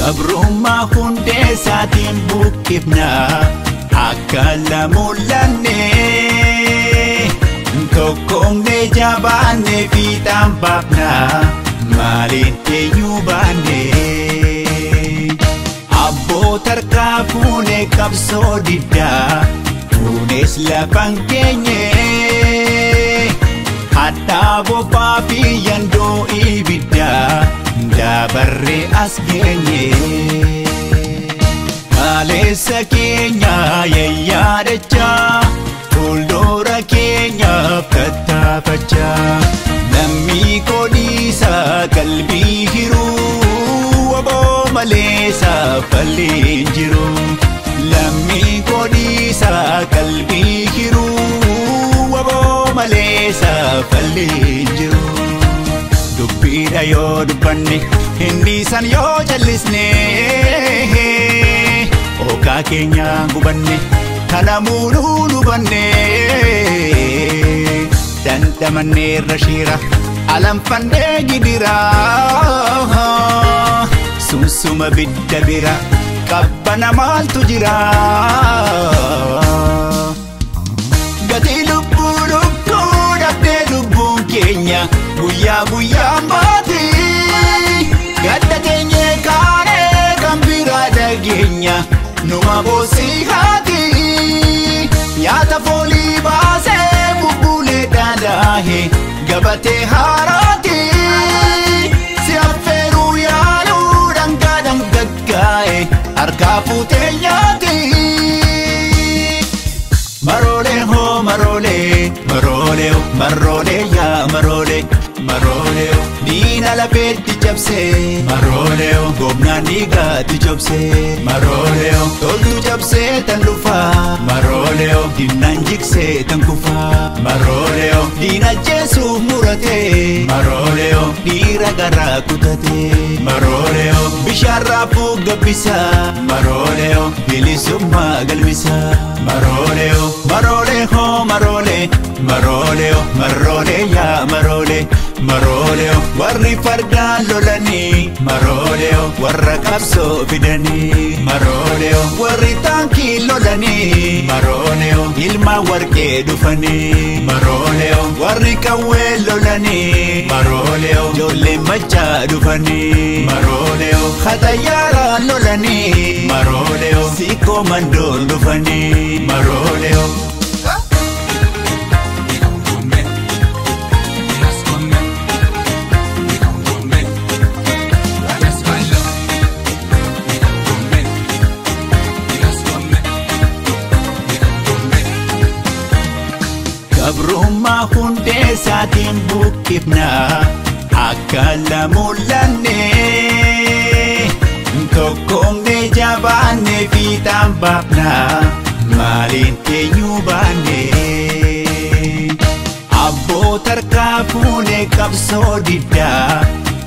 Gabrummaa hundee saatiin buqqifna akka lamulanne tokkomne jabaanne fiixaan baafna maaliin eenyu baanne abboota harkaa fuune qabsoo diddaa fuunes lafan keenye hadhaa bofaa fi yandoo ibiddaa dabarre as geenye kaleessa keenya yayyaadachaa fuuldura keenyaaf tattaafachaa lammii kodhiisa qalbii hiruu waboo malee saafalleen jiru lammii kodhiisa qalbii hiruu waboo malee saafalleen jiru dubbiidha yoo dubbanne hindiisan yoo jallisne okaa keenya gubanne kanamuunuu lubanne dandamanneerra shiira alanfannee gidira sunsuma bidda bira qabbana maaltu jira gatii lubbuu dhabdee lubbuun keenya guyyaa guyyaa maatii gadda teenyee kaanee kan biraa dhageenya numa boosii haati nyaata foolii baasee bubbulee dhaadhaahe gabatee haaraati si affeeruu yaaluu dhangaa dhangaggaa'e harkaa fuutee nyaati maroolee hoo maroolee maroolee maroolee yaa maroolee maroolee diina lafeetti cabsee maroolee gomnaan dhiigaatti cabsee maroolee toltu cabsee tan dhufaa maroolee diinaan jiksee tan kufaa maroolee diina jeesuuf muratee maroolee dhiira garaa kutatee maroolee bishaan raafuu gabbisaa maroolee bilisummaa galmisaa maroolee maroolee hoo maroolee maroolee maroolee yaa maroolee maroolee warri fardaan lolanii maroolee warra qabsoo fidanii maroolee warri taankii lolanii maroolee ilma warqee dhufanii maroolee warri qawwee lolanii maroolee ijoollee machaa dhufanii maroolee xayyaaraan lolanii maroolee siikoo mandoon dhufanii maroolee gabrummaa hundee saatiin buqqifna akka lamulanne tokkomne jabaanne fiixaan baafna maaliin eenyu baanne abboota harkaa fuune qabsoo diddaa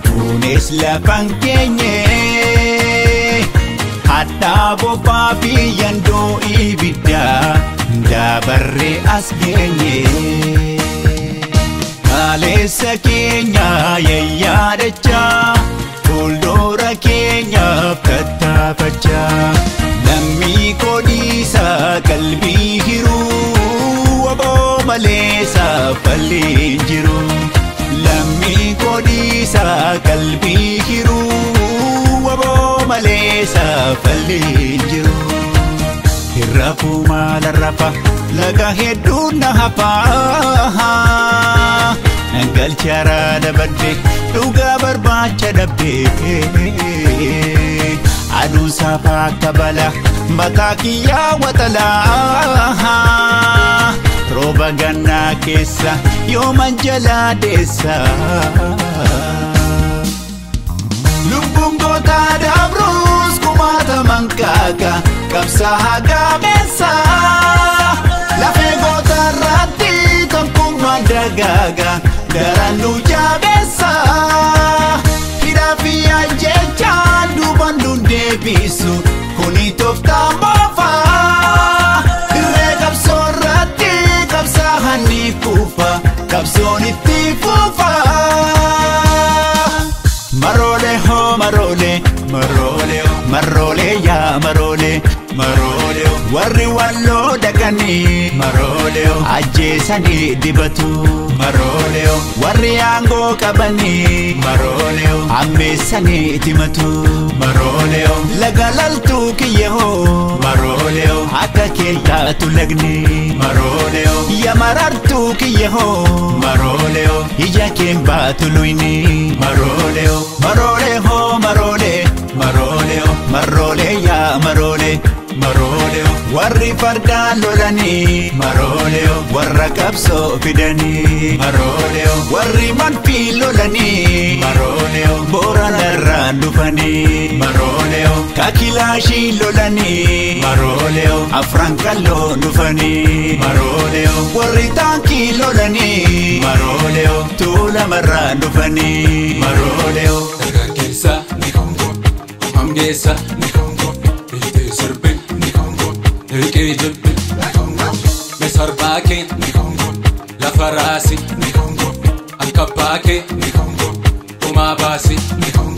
fuunes lafan keenye hadhaa bofaa fi yandoo ibiddaa dabarre as geenye kaleessa keenya yayyaadachaa fuuldura keenyaaf tattaafachaa lammii kodhiisa qalbii hiruu waboo malee saafalleen jiru lammii kodhiisa qalbii hiruu waboo malee saafalleen jiru hirrafuu maala rafa laga hedduun na hafaa galcharaa dabadde dhugaa barbaacha dhabdee aduun saafaa akka bala mataa kiyyaa waxalaa rooba gannaa keessa yooman jalaa deessa lubbuun gootaa dabruus kumaataman kaaga qabsaa hagameessa lafee gootaa irratti tokkummaa dagaaga garaan nu jabeessa hidhaa fi ajjechaan duuban nu deebisu kuni tooftaa moofaa dirree qabsoo irratti qabsaa'an ni kufa qabsoon itti fufa maroolee hoo maroolee maroolee marole marole warri wallo dakani marole ajjesani dibatu marole warri ango kabani marole ammesani timatu marole lagalaltu kiyeho marole akka kenta tulagni marole yamarartu kiyeho marole ija kemba tuluini marole marole ho marole marole marole ya marole marole warri farda lolani marole warra kapso fidani marole warri manfi lolani marole borana dufani marole kakilashi lolani marole afrankalo dufani marole warri tanki lolani marole tula marra dufani marole Gesa ni Congo, Hamgesa ni Congo, Ite Serbe ni Congo, Ike Jebe ni Congo, Mesarbake ni Congo, La Farasi ni Congo, Ankapake ni Congo, Umabasi ni Congo.